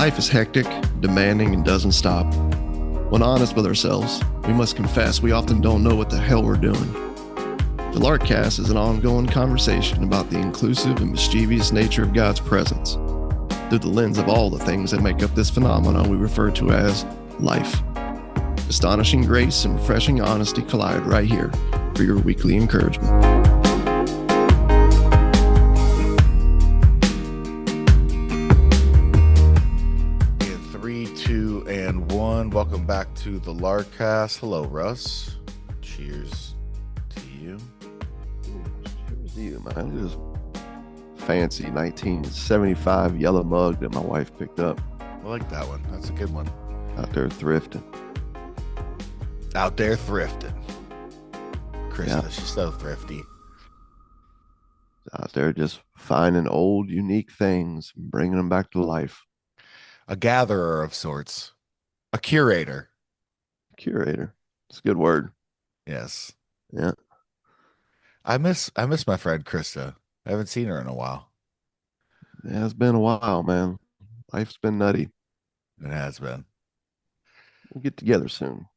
Life is hectic, demanding, and doesn't stop. When honest with ourselves, we must confess we often don't know what the hell we're doing. The Larkcast is an ongoing conversation about the inclusive and mischievous nature of God's presence through the lens of all the things that make up this phenomenon we refer to as life. Astonishing grace and refreshing honesty collide right here for your weekly encouragement. Welcome back to the Larkcast. Hello, Russ. Cheers to you. Cheers to you, man. This fancy 1975 yellow mug that my wife picked up. I like that one. That's a good one. Out there thrifting. Krista, yeah. She's so thrifty. Out there just finding old, unique things and bringing them back to life. A gatherer of sorts. A curator. It's a good word. Yes. Yeah. I miss my friend Krista. I haven't seen her in a while. Yeah, it's been a while, man. Life's been nutty. It has been. We'll get together soon.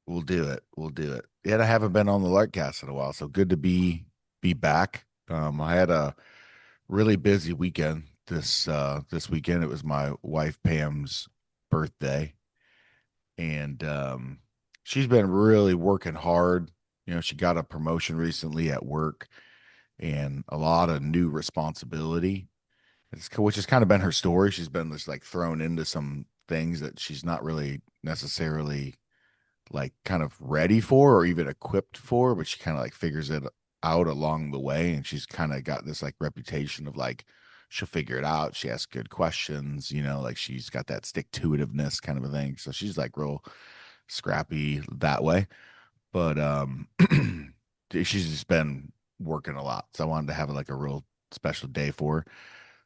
We'll do it. Yet I haven't been on the Larkcast in a while, so good to be back. I had a really busy weekend this weekend. It was my wife Pam's birthday. And she's been really working hard. You know, she got a promotion recently at work and a lot of new responsibility, which has kind of been her story. She's been just like thrown into some things that she's not really necessarily like kind of ready for or even equipped for, but she kind of like figures it out along the way. And she's kind of got this like reputation of like, she'll figure it out. She asks good questions, you know, like she's got that stick-to-itiveness kind of a thing. So she's like real scrappy that way. But she's just been working a lot. So I wanted to have like a real special day for her.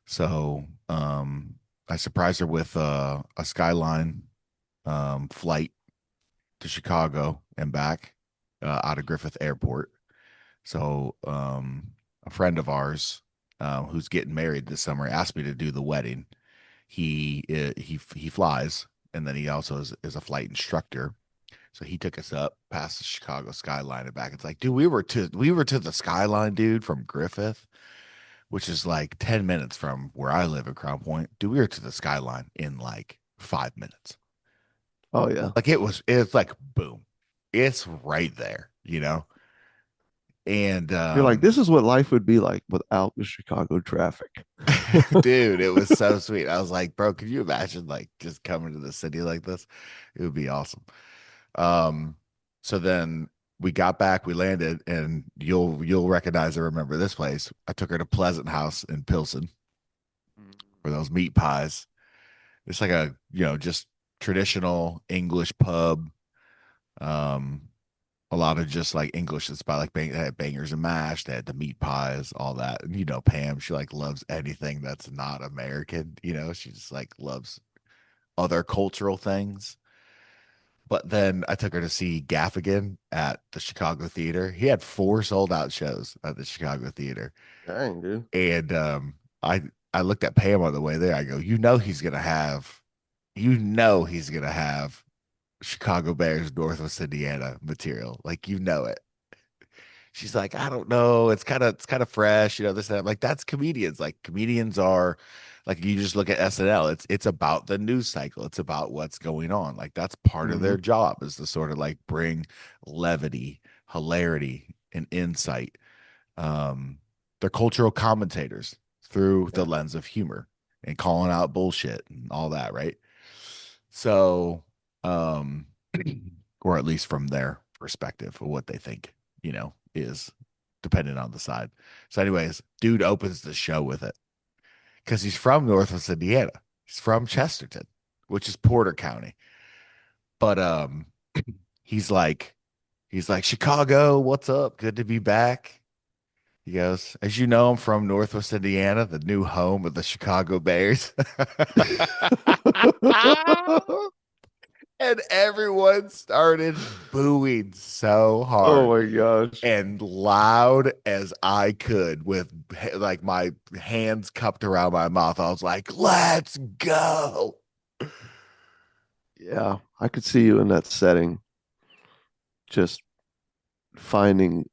So I surprised her with a Skyline flight to Chicago and back out of Griffith Airport. So a friend of ours who's getting married this summer asked me to do the wedding. He flies, and then he also is a flight instructor. So he took us up past the Chicago skyline and back. It's like, dude, we were to the skyline, dude, from Griffith, which is like 10 minutes from where I live in Crown Point. Dude, we were to the skyline in like 5 minutes. Oh yeah. Like it's like boom. It's right there, you know? And you're like, this is what life would be like without the Chicago traffic. Dude, it was so sweet. I was like, bro, could you imagine like just coming to the city like this? It would be awesome. So then we got back, we landed, and you'll recognize or remember this place. I took her to Pleasant House in Pilsen for those meat pies. It's like a, you know, just traditional English pub. A lot of just like English spot, like they had bangers and mash, they had the meat pies, all that. And you know, Pam, she like loves anything that's not American, you know, she just like loves other cultural things. But then I took her to see Gaffigan at the Chicago Theater. He had 4 sold out shows at the Chicago Theater. Dang, dude. And I looked at Pam on the way there. I go, you know he's gonna have Chicago Bears, Northwest Indiana material. Like, you know it. She's like, I don't know. It's kind of fresh, you know, this, that. I'm like, that's comedians. Like, comedians are like, you just look at SNL. It's about the news cycle. It's about what's going on. Like, that's part of their job, is to sort of like bring levity, hilarity, and insight. They're cultural commentators through the lens of humor and calling out bullshit and all that, right? So or at least from their perspective of what they think, you know, is dependent on the side. So anyways, dude opens the show with it because he's from Northwest Indiana. He's from Chesterton, which is Porter County. But he's like, Chicago, what's up? Good to be back. He goes, as you know, I'm from Northwest Indiana, the new home of the Chicago Bears. And everyone started booing so hard. Oh my gosh. And loud as I could, with like my hands cupped around my mouth. I was like, let's go. Yeah, I could see you in that setting, just finding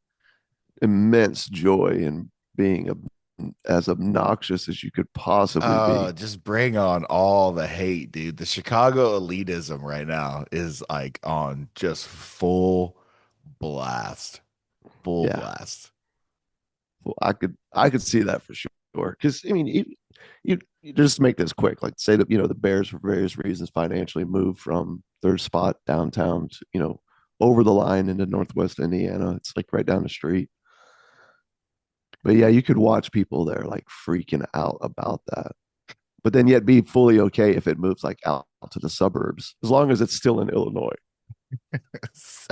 immense joy in being as obnoxious as you could possibly be. Just bring on all the hate, dude. The Chicago elitism right now is like on just full blast. Full Yeah, blast. well, I could see that for sure. Because I mean, you just make this quick. Like say that the Bears for various reasons financially moved from their spot downtown to over the line into Northwest Indiana. It's like right down the street. But yeah, you could watch people there like freaking out about that. But then yet be fully okay if it moves like out to the suburbs, as long as it's still in Illinois.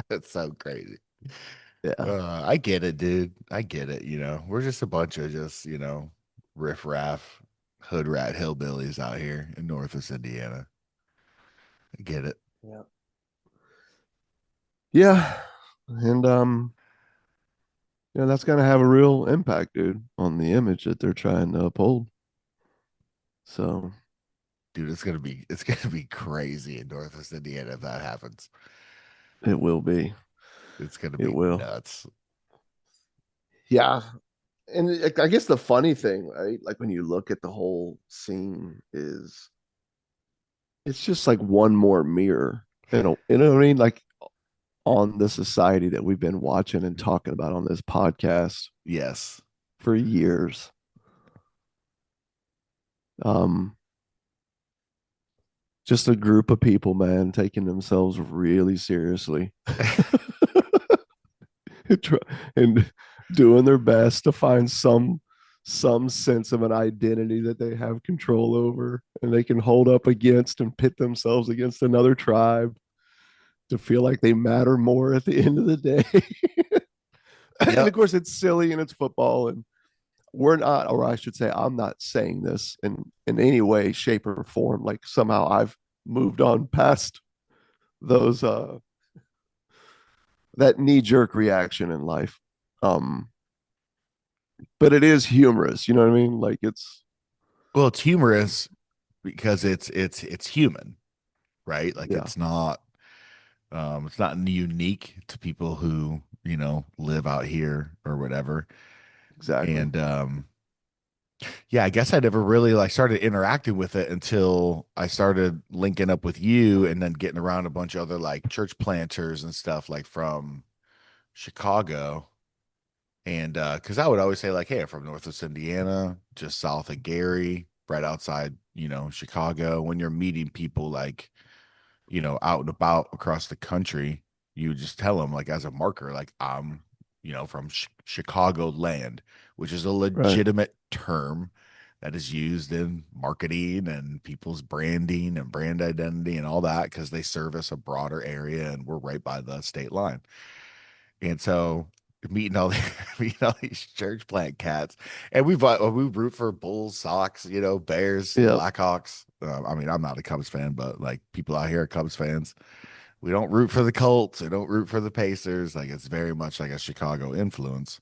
It's so crazy. Yeah, I get it, dude. I get it. We're just a bunch of just, riffraff, hood rat hillbillies out here in Northwest Indiana. I get it. yeah, yeah. And that's gonna have a real impact, dude, on the image that they're trying to uphold. So Dude, it's gonna be crazy in Northwest Indiana if that happens. it will be. It's gonna It be will. nuts. Yeah. And I guess the funny thing, right? Like when you look at the whole scene, is it's just like one more mirror. You know what I mean? Like on the society that we've been watching and talking about on this podcast Yes. for years. Um, just a group of people, man, taking themselves really seriously and doing their best to find some sense of an identity that they have control over and they can hold up against and pit themselves against another tribe to feel like they matter more at the end of the day. And Yep. of course it's silly and it's football, and we're not, or I should say I'm not saying this in any way shape or form like somehow I've moved on past those that knee jerk reaction in life. Um, but it is humorous, you know what I mean? Like Well, it's humorous because it's human, right? Like yeah, it's not unique to people who, live out here or whatever. exactly. And yeah, I guess I never really like started interacting with it until I started linking up with you and then getting around a bunch of other like church planters and stuff like from Chicago. And because I would always say, like, hey, I'm from Northwest Indiana, just south of Gary, right outside, Chicago. When you're meeting people like, out and about across the country, you just tell them, like, as a marker, like, I'm, from Chicago land, which is a Right. legitimate term that is used in marketing and people's branding and brand identity and all that because they service a broader area and we're right by the state line. And so meeting all meeting all these church plant cats, and we root for Bulls, Sox, Bears, Yep. Blackhawks. I mean, I'm not a Cubs fan, but like people out here are Cubs fans. We don't root for the Colts. We don't root for the Pacers. Like it's very much like a Chicago influence.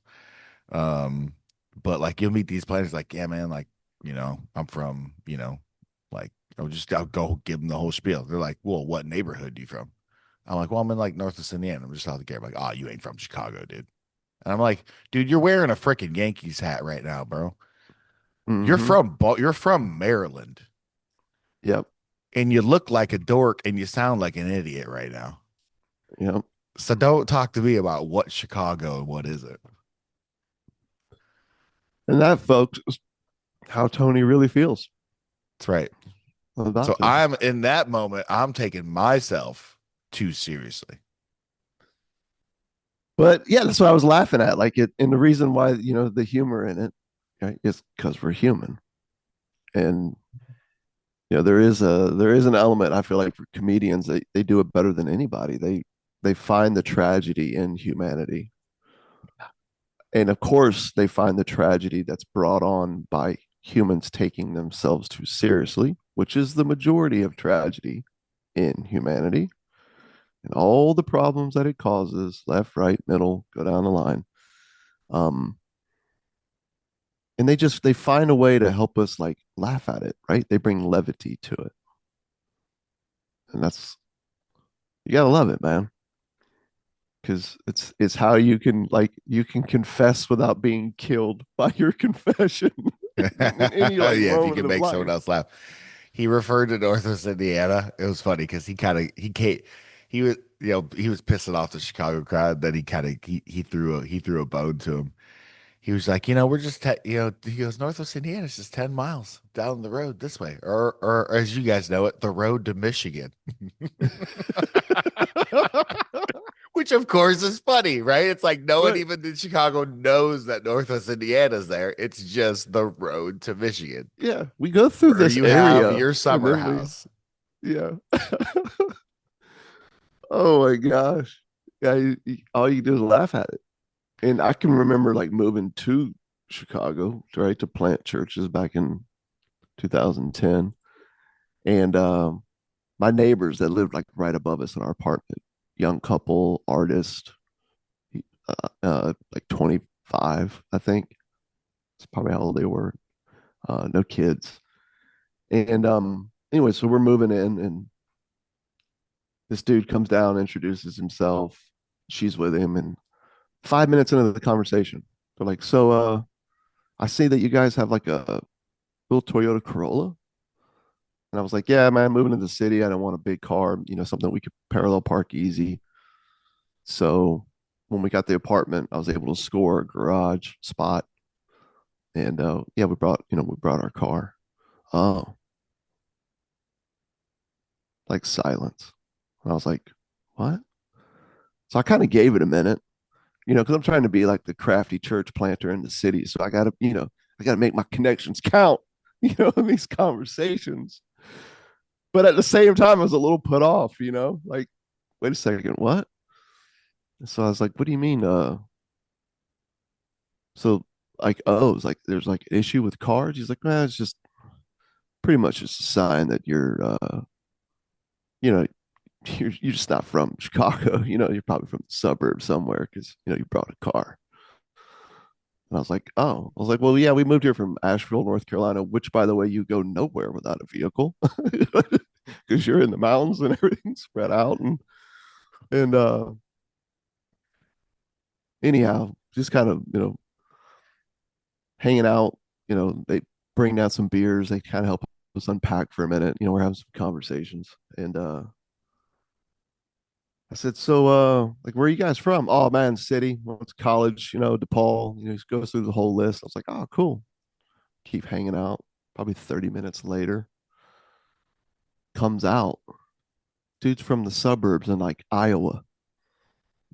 Um, but like you'll meet these players, like yeah, man, like I'm from like I'll go give them the whole spiel. They're like, well, what neighborhood are you from? I'm like, well, I'm in like Northwest Indiana. I'm just out the gate. I'm like, oh, you ain't from Chicago, dude. And I'm like, dude, you're wearing a freaking Yankees hat right now, bro. Mm-hmm. You're from Maryland, Yep. and you look like a dork, and you sound like an idiot right now. Yep. So don't talk to me about what Chicago and what is it. And that, folks, is how Tony really feels That's right. about So this. I'm in that moment. I'm taking myself too seriously. But yeah, that's what I was laughing at. Like and the reason why the humor in it, right, is because we're human, and there is an element I feel like for comedians they do it better than anybody. They find the tragedy in humanity, and of course they find the tragedy that's brought on by humans taking themselves too seriously, which is the majority of tragedy in humanity and all the problems that it causes, left, right, middle, go down the line. Um, and they find a way to help us like laugh at it, right? They bring levity to it, and You gotta love it, man, because it's how you can you can confess without being killed by your confession in any Yeah, like if you moment can of make someone life. else laugh. He referred to Northwest Indiana. It was funny because he was he was pissing off the Chicago crowd. Then he threw a bone to him. He was like, we're just he goes, Northwest Indiana is just 10 miles down the road this way, or as you guys know it, the road to Michigan. Which of course is funny, right? It's like no one Right. even in Chicago knows that Northwest Indiana's there. It's just the road to Michigan, Yeah, we go through where this you have area your and summer then we house. yeah. Oh my gosh. Yeah, all you do is laugh at it. And I can remember like moving to Chicago, right, to plant churches back in 2010. And my neighbors that lived like right above us in our apartment, young couple, artist, like 25, I think. It's probably how old they were. No kids. And anyway, so we're moving in and this dude comes down, introduces himself. She's with him, and 5 minutes into the conversation, they're like, "So, I see that you guys have like a little Toyota Corolla." And I was like, "Yeah, man, moving to the city, I don't want a big car, something we could parallel park easy." So when we got the apartment, I was able to score a garage spot, and yeah, we brought our car. Oh, like silence. And I was like, "What?" So I kind of gave it a minute, because I'm trying to be like the crafty church planter in the city. So I gotta make my connections count, in these conversations. But at the same time, I was a little put off, like, wait a second, what? So I was like, what do you mean? So like, oh, it's like there's like an issue with cars. He's like, man, it's just pretty much just a sign that you know, you're just not from Chicago. You're probably from the suburbs somewhere because you brought a car. And I was like, oh, I was like, well, yeah, we moved here from Asheville, North Carolina, which, by the way, you go nowhere without a vehicle because you're in the mountains and everything's spread out. And anyhow, just kind of, hanging out, they bring down some beers. They kind of help us unpack for a minute. We're having some conversations. And I said, so, like, where are you guys from? Oh, man, city. Went to college, DePaul. He goes through the whole list. I was like, oh, cool. Keep hanging out. Probably 30 minutes later, comes out. Dude's from the suburbs in like Iowa.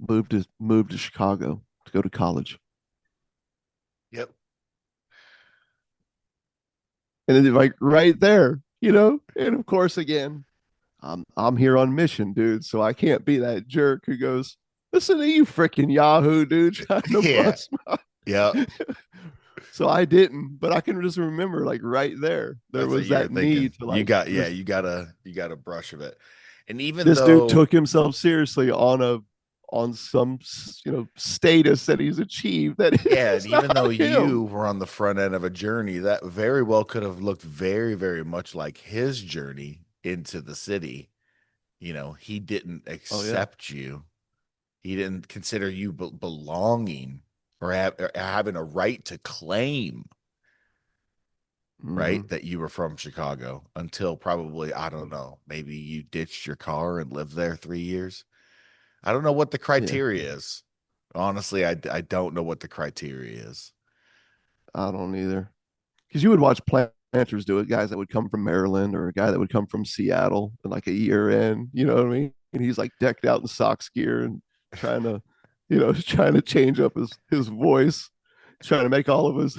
Moved to Chicago to go to college. Yep. And then like right there, And of course, again, I'm here on mission, dude. So I can't be that jerk who goes, listen to you freaking Yahoo, dude, trying to Yeah. bust Yeah. So I didn't, but I can just remember like right there, there That's what was you're that thinking. need to You like got, yeah, just you got a brush of it. And even this dude though, took himself seriously on some status that he's achieved that yeah, and is even though not you him. were on the front end of a journey, that very well could have looked very, very much like his journey into the city. He didn't Oh yeah. accept you. He didn't consider you belonging or having a right to claim, Mm-hmm. right, that you were from Chicago until probably, I don't know, maybe you ditched your car and lived there 3 years. I don't know what the Yeah, criteria is. Honestly, I don't know what the criteria is. I don't either. Because you would watch planters do it, guys that would come from Maryland or a guy that would come from Seattle in like a year in, you know what I mean? And he's like decked out in socks gear and trying to, trying to change up his voice, trying to make all of his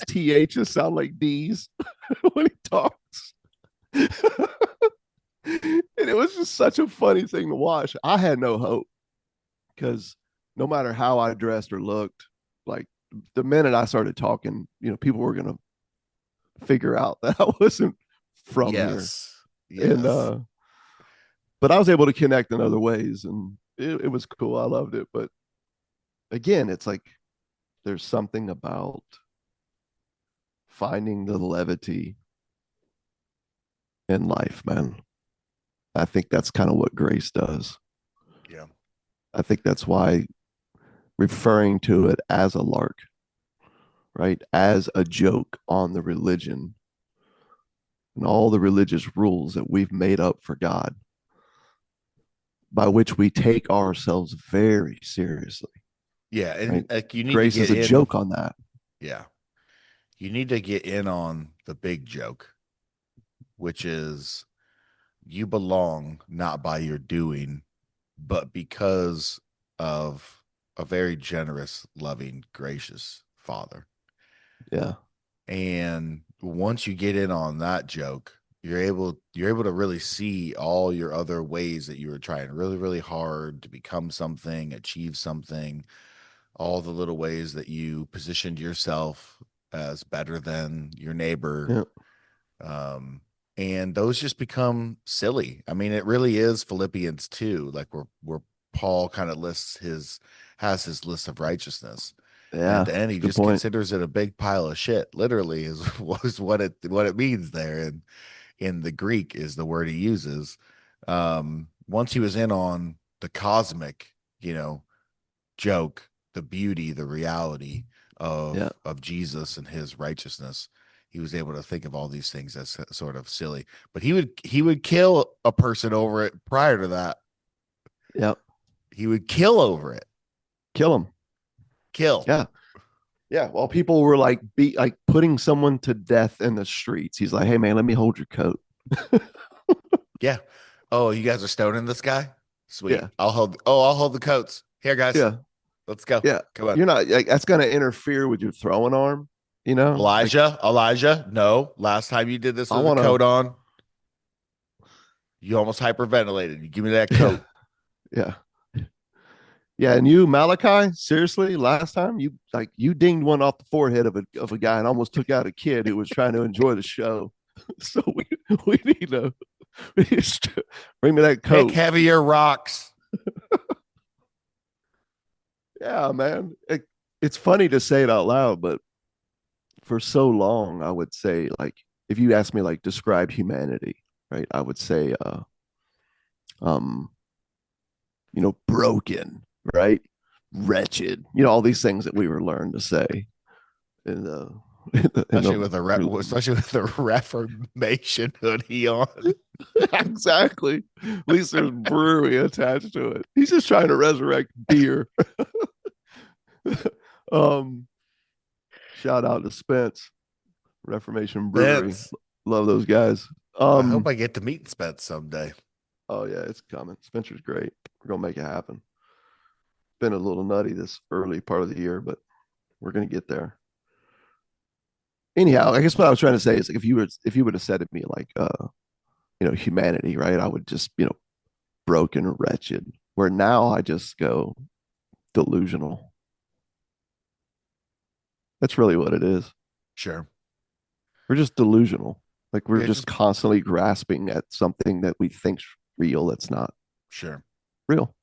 THs sound like D's when he talks. And it was just such a funny thing to watch. I had no hope because no matter how I dressed or looked, like the minute I started talking, people were gonna figure out that I wasn't from here. Yes. And Yes. but I was able to connect in other ways and it was cool. I loved it. But again, it's like there's something about finding the levity in life, man. I think that's kind of what grace does. Yeah. I think that's why referring to it as a lark, right? As a joke on the religion and all the religious rules that we've made up for God, by which we take ourselves very seriously, Yeah. And right? like you need to Grace get is a in. joke on that. Yeah. You need to get in on the big joke, which is you belong not by your doing, but because of a very generous, loving, gracious father. Yeah. And once you get in on that joke, you're able to really see all your other ways that you were trying really, really hard to become something, achieve something, all the little ways that you positioned yourself as better than your neighbor. Yeah. Um, and those just become silly. I mean, it really is Philippians 2, like where Paul kind of has his list of righteousness. And at Yeah. the end, he Good just point. considers it a big pile of shit. Literally is was what it means there. And in the Greek is the word he uses. Once he was in on the cosmic, you know, joke, the beauty, the reality Yeah. of Jesus and his righteousness, he was able to think of all these things as sort of silly. But he would kill a person over it prior to that. Yeah. He would kill over it. Kill him. Kill. Yeah. Yeah. While people were like like putting someone to death in the streets, he's like, "Hey man, let me hold your coat." Yeah. Oh, you guys are stoning this guy? Sweet. Yeah. I'll hold the coats. Here, guys. Yeah. Let's go. Yeah. Come on. You're not like that's gonna interfere with your throwing arm, you know? Like Elijah, no. Last time you did this I with a wanna coat on, you almost hyperventilated. You give me that yeah, coat. yeah. Yeah, and you, Malachi, seriously, last time you like you dinged one off the forehead of a guy and almost took out a kid who was trying to enjoy the show. So we need to we need to bring me that Pick coat. heavier rocks. Yeah, man. It's funny to say it out loud, but for so long, I would say like if you ask me like describe humanity, right? I would say um, broken, right? Wretched, all these things that we were learned to say in the in the Especially with the Reformation hoodie on. exactly. At least there's brewery attached to it. He's just trying to resurrect beer. um, shout out to Spence, Reformation Brewery. Spence. Love those guys. I hope I get to meet Spence someday. Oh yeah, it's coming. Spencer's great. We're gonna make it happen. Been a little nutty this early part of the year, but we're gonna get there. Anyhow, I guess what I was trying to say is like if you would have said to me like humanity, right? I would just, broken or wretched. Where now I just go delusional. That's really what it is. Sure. We're just delusional. Like we're Yeah, just just constantly grasping at something that we think's real that's not sure. real.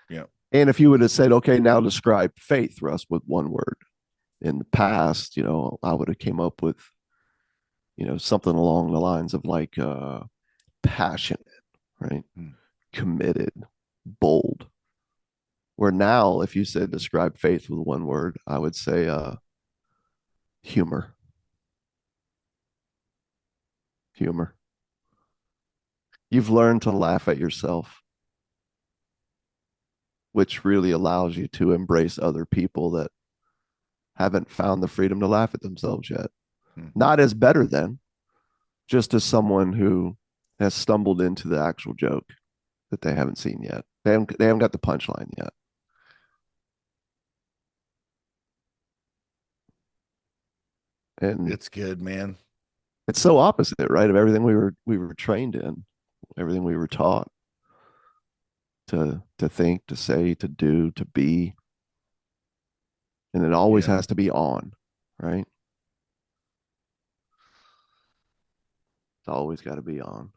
Yeah. And if you would have said, okay, now describe faith, Russ, with one word. In the past, I would have came up with, something along the lines of like passionate, right? Hmm. Committed, bold. Where now, if you said describe faith with one word, I would say humor. Humor. You've learned to laugh at yourself, which really allows you to embrace other people that haven't found the freedom to laugh at themselves yet. Hmm. Not as better than, just as someone who has stumbled into the actual joke that they haven't seen yet. They haven't got the punchline yet. And It's good, man. it's so opposite, right? Of everything we were trained in, everything we were taught to think, to say, to do, to be. And it always Yeah. has to be on, right? It's always got to be on.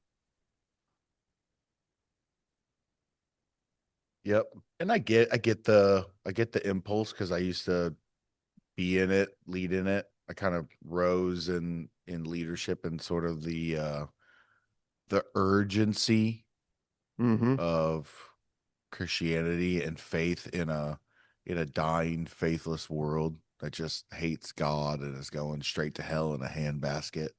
Yep. And I get the impulse because I used to be in it, lead in it. I kind of rose in leadership and sort of the urgency. Mm-hmm. of Christianity and faith in a dying, faithless world that just hates God and is going straight to hell in a handbasket.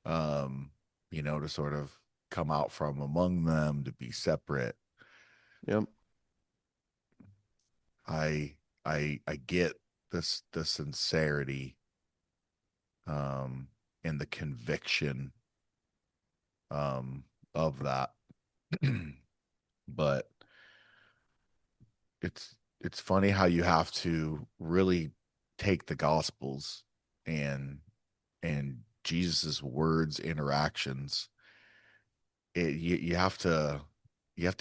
Um, to sort of come out from among them to be separate. Yep. I get the sincerity um and the conviction um of that. But it's funny how you have to really take the gospels and Jesus's words interactions. You have to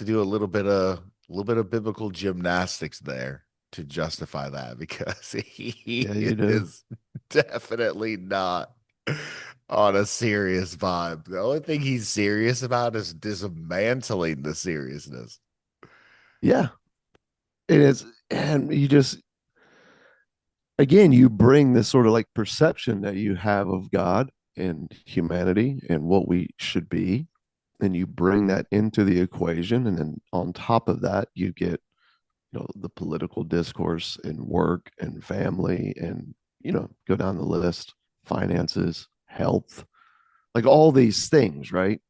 do a little bit of biblical gymnastics there to justify that because he Yeah, you do. is definitely not on a serious vibe. The only thing he's serious about is dismantling the seriousness. Yeah, it is. And you just, again, you bring this sort of like perception that you have of God and humanity and what we should be, and you bring that into the equation. And then on top of that, you get, the political discourse and work and family and, go down the list, finances, health, like all these things, right?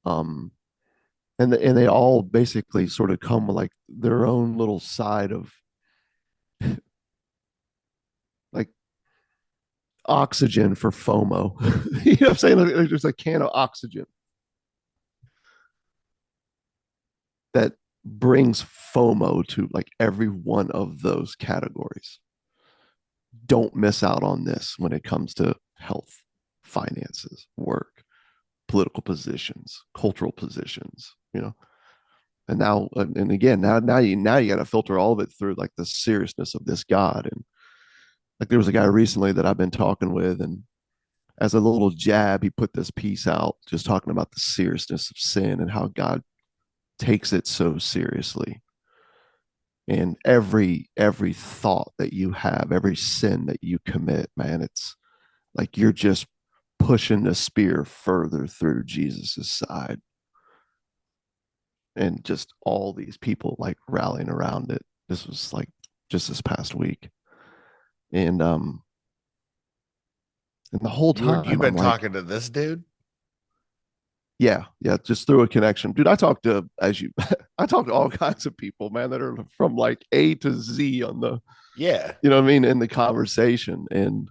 Um, and they all basically sort of come with like their own little side of like oxygen for FOMO. You know what I'm saying? Like, there's a can of oxygen that brings FOMO to like every one of those categories. Don't miss out on this when it comes to health, finances, work, political positions, cultural positions. And now, and again, now you got to filter all of it through like the seriousness of this God. And like there was a guy recently that I've been talking with, and as a little jab, he put this piece out just talking about the seriousness of sin and how God takes it so seriously. And every thought that you have, every sin that you commit, man, it's like you're just pushing the spear further through Jesus's side. And just all these people like rallying around it. This was like just this past week. And the whole You've time I'm been like, talking to this dude? yeah, just through a connection. Dude, I talk to as you I talk to all kinds of people, man, that are from like A to Z on the, Yeah. you know what I mean, in the conversation. And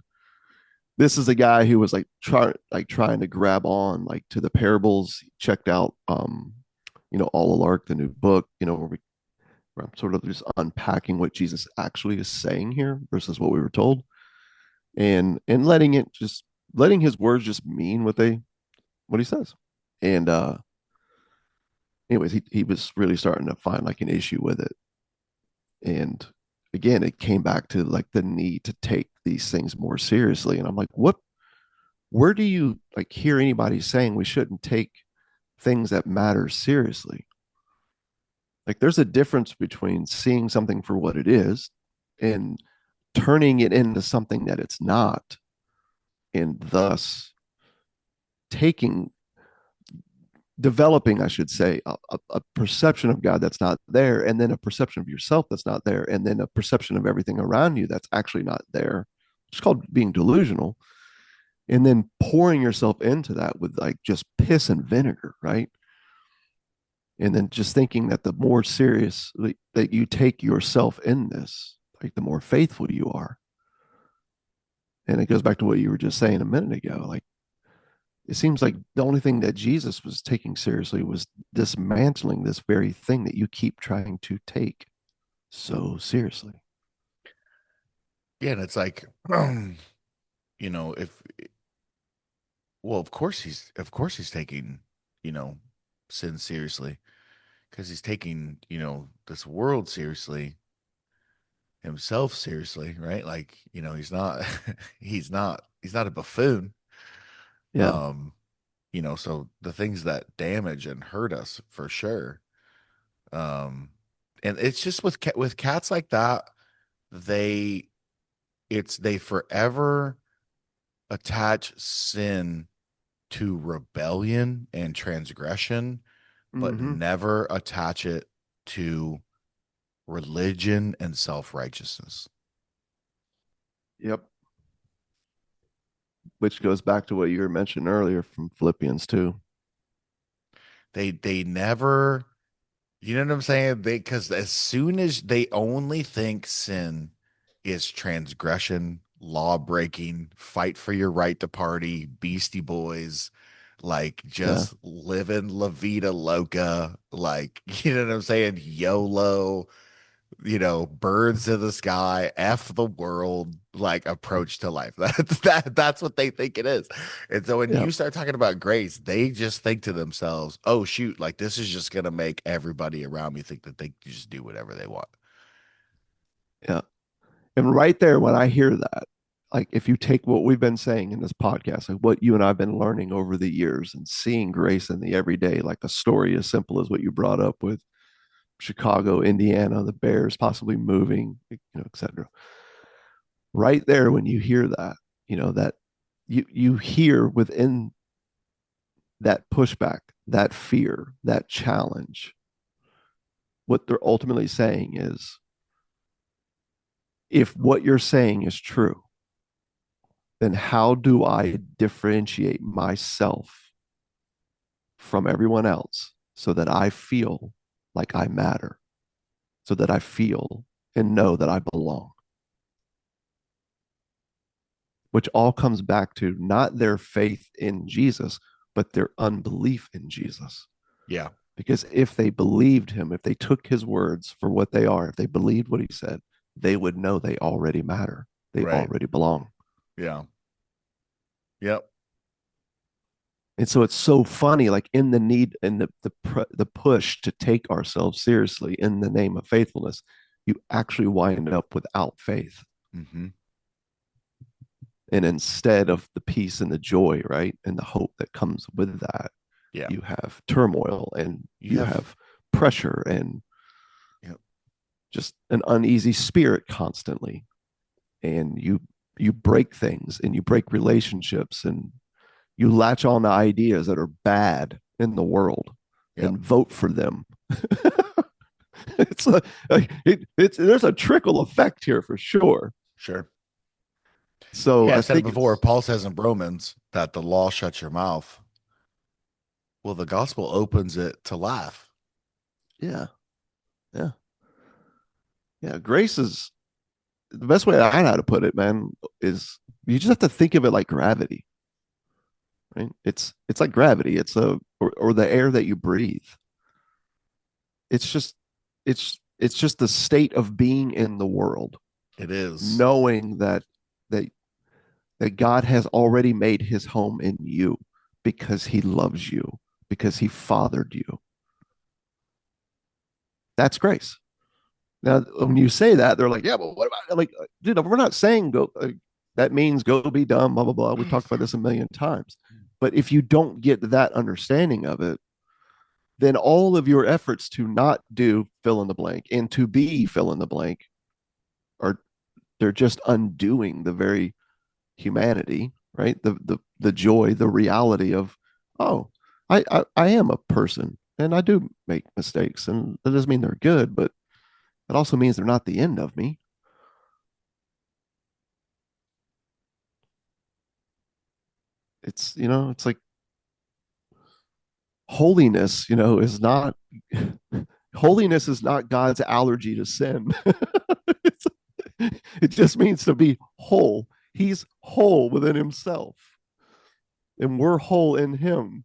this is a guy who was trying to grab on like to the parables. He checked out All Alark, the new book, where I'm sort of just unpacking what Jesus actually is saying here versus what we were told. And letting his words just mean what he says. And anyways, he was really starting to find like an issue with it. And again, it came back to like the need to take these things more seriously. And I'm like, where do you like hear anybody saying we shouldn't take things that matter seriously? Like there's a difference between seeing something for what it is and turning it into something that it's not, and thus taking developing, I should say, a perception of God that's not there, and then a perception of yourself that's not there, and then a perception of everything around you that's actually not there. It's called being delusional. And then pouring yourself into that with like just piss and vinegar, right? And then just thinking that the more seriously that you take yourself in this, like the more faithful you are. And it goes back to what you were just saying a minute ago. Like it seems like the only thing that Jesus was taking seriously was dismantling this very thing that you keep trying to take so seriously. Yeah, and it's like, if well, of course he's taking, you know, sin seriously because he's taking, this world seriously, himself seriously, right? Like, he's not he's not a buffoon. Yeah. Um, so the things that damage and hurt us for sure. Um, and it's just with cats like that, they they forever attach sin to rebellion and transgression but Mm-hmm. never attach it to religion and self-righteousness. Yep. Which goes back to what you were mentioning earlier from Philippians 2. They never, you know what I'm saying? They, because as soon as they only think sin is transgression, law breaking, fight for your right to party, Beastie Boys, like Yeah. just living La Vida Loca, like, you know what I'm saying? YOLO, birds in the sky, F the world, like approach to life. That's what they think it is. And so when Yeah. you start talking about grace, they just think to themselves, oh shoot, like this is just gonna make everybody around me think that they can just do whatever they want. Yeah. And right there, when I hear that, like if you take what we've been saying in this podcast, like what you and I've been learning over the years and seeing grace in the everyday, like a story as simple as what you brought up with Chicago, Indiana, the Bears possibly moving, et cetera. Right there, when you hear that, that you hear within that pushback, that fear, that challenge, what they're ultimately saying is, if what you're saying is true, then how do I differentiate myself from everyone else so that I feel like I matter, so that I feel and know that I belong? Which all comes back to not their faith in Jesus, but their unbelief in Jesus. Yeah, Because if they believed him, if they took his words for what they are, if they believed what he said, they would know they already matter. They right. already belong. Yeah. Yep. And so it's so funny, like in the need and the push to take ourselves seriously in the name of faithfulness, you actually wind up without faith. Mm-hmm. And instead of the peace and the joy, right, and the hope that comes with that, Yeah. you have turmoil and You you have, have pressure and yep. just an uneasy spirit constantly. And you break things and you break relationships and you latch on to ideas that are bad in the world Yep. and vote for them. It's there's a trickle effect here for sure. Sure. So Yeah, I I said it think before. it's Paul says in Romans that the law shuts your mouth. Well, the gospel opens it to laugh. yeah, yeah, yeah. Grace is the best way I know how to put it, man, is you just have to think of it like gravity, right? It's like gravity. It's a or the air that you breathe. It's just it's just the state of being in the world, It is. knowing that that God has already made his home in you because he loves you, because he fathered you. That's grace. Now, when you say that, they're like, yeah, but what about, I'm like, dude, we're not saying go, that means go be dumb, blah, blah, blah. We talked about this a million times. But if you don't get that understanding of it, then all of your efforts to not do fill in the blank and to be fill in the blank are, they're just undoing the very humanity, right? The joy, the reality of, oh, I am a person and I do make mistakes, and that doesn't mean they're good, but it also means they're not the end of me. It's it's like holiness, is not holiness is not God's allergy to sin. It's, it just means to be whole. He's whole within himself, and we're whole in him.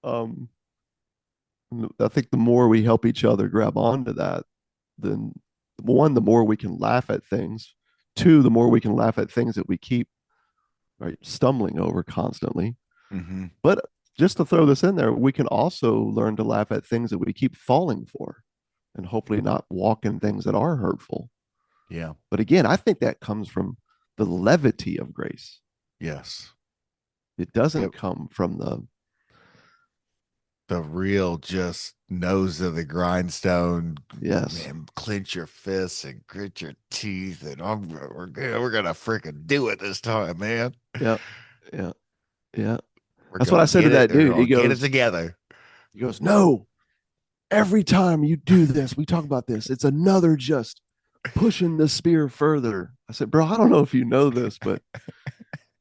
Um, I think the more we help each other grab onto that, then one, the more we can laugh at things. Two, the more we can laugh at things that we keep right stumbling over constantly. Mm-hmm. But just to throw this in there, we can also learn to laugh at things that we keep falling for and hopefully not walk in things that are hurtful. Yeah. But again, I think that comes from the levity of grace. Yes. It Yep. doesn't come from the, The real just nose of the grindstone, yes, man, clench your fists and grit your teeth, and we're gonna freaking do it this time, man. yeah, yeah, yeah. We're That's what gonna I said to get it. that We're dude. He gonna get it goes, together. He goes, no, every time you do this, we talk about this, it's another just pushing the spear further. I said, bro, I don't know if you know this, but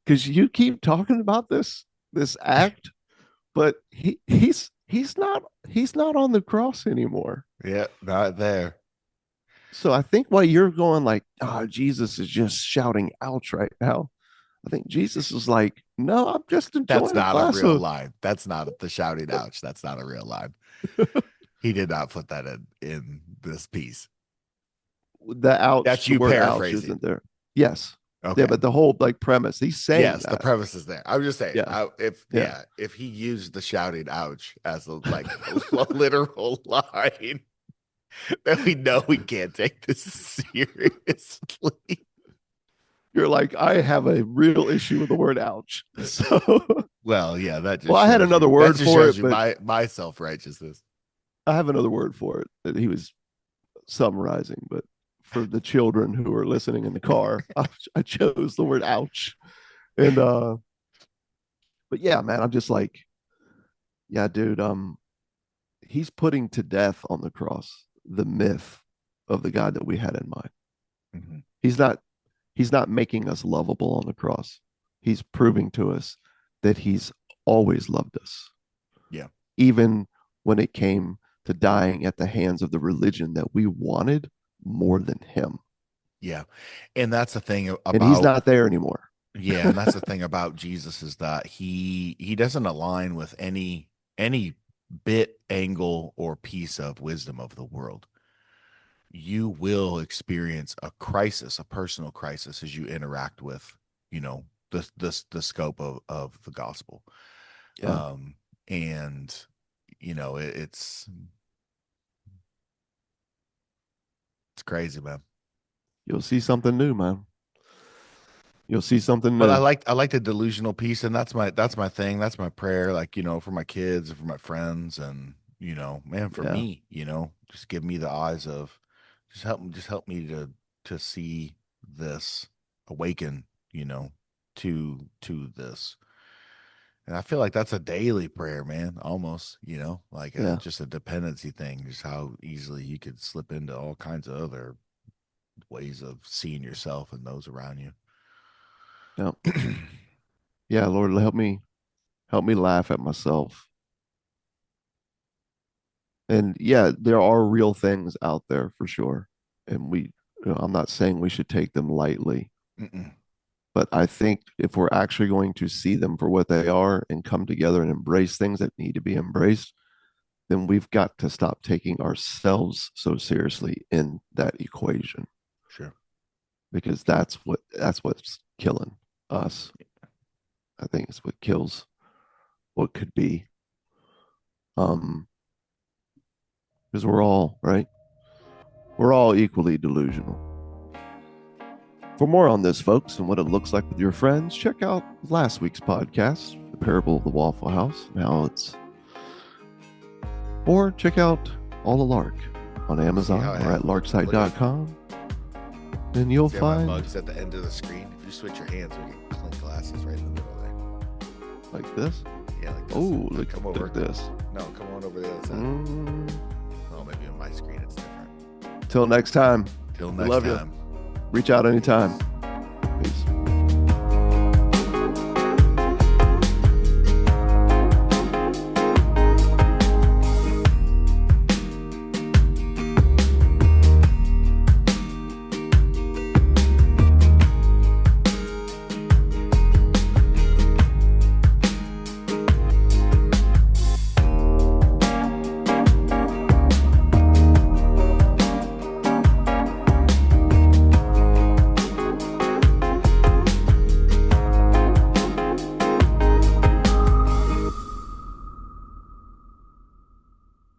because you keep talking about this act, but he's not on the cross anymore. Yeah, not there. So I think while you're going like, oh, Jesus is just shouting ouch right now, I think Jesus is like, no, I'm just That's enjoying a not a glass real of line. That's not the shouting ouch. That's not a real line. He did not put that in this piece. the ouch, That's the you word ouch paraphrasing. isn't there. Yes. Okay. Yeah, but the whole like premise, he's saying Yes, the that. premise is there. I'm just saying, Yeah. Yeah. if he used the shouting ouch as a a literal line, then we know we can't take this seriously. You're like, I have a real issue with the word ouch. So Well, yeah, that just well, I had shows another you that word just for shows it, you but my self-righteousness. I have another word for it that he was summarizing, but for the children who are listening in the car, I chose the word ouch. And but yeah, man, I'm just like, yeah, dude, he's putting to death on the cross the myth of the God that we had in mind. Mm-hmm. He's not he's not making us lovable on the cross. He's proving to us that he's always loved us. Yeah. Even when it came to dying at the hands of the religion that we wanted more than him. Yeah. And that's the thing And he's about not there anymore. yeah, and that's the thing about Jesus is that he doesn't align with any bit, angle, or piece of wisdom of the world. You will experience a crisis, a personal crisis, as you interact with, the scope of the gospel. Yeah. And it's crazy, man. You'll see something new, man. You'll see something But I new. like I like the delusional piece, and that's my thing. That's my prayer, like, for my kids and for my friends, and man, for Yeah. me, just give me the eyes of, just help me to see this, awaken, to this. And I feel like that's a daily prayer, man, almost, like Yeah. just a dependency thing, just how easily you could slip into all kinds of other ways of seeing yourself and those around you. Yeah. Yeah. Lord, help me laugh at myself. And yeah, there are real things out there for sure. And I'm not saying we should take them lightly, Mm-mm. but I think if we're actually going to see them for what they are and come together and embrace things that need to be embraced, then we've got to stop taking ourselves so seriously in that equation Sure. because that's what's killing us. I think it's what kills what could be. Because we're all right. We're all equally delusional. For more on this, folks, and what it looks like with your friends, check out last week's podcast, The Parable of the Waffle House, and how it's. Or check out All a Lark on Amazon or at larkside.com. And you'll find. Mugs at the end of the screen. If you switch your hands, we get clink glasses right in the middle there. Like this? Yeah, like this. Oh, look, come look over. at this. No, come on over the other side. Oh, maybe on my screen it's different. Till next time. Till next love time. You. Reach out anytime.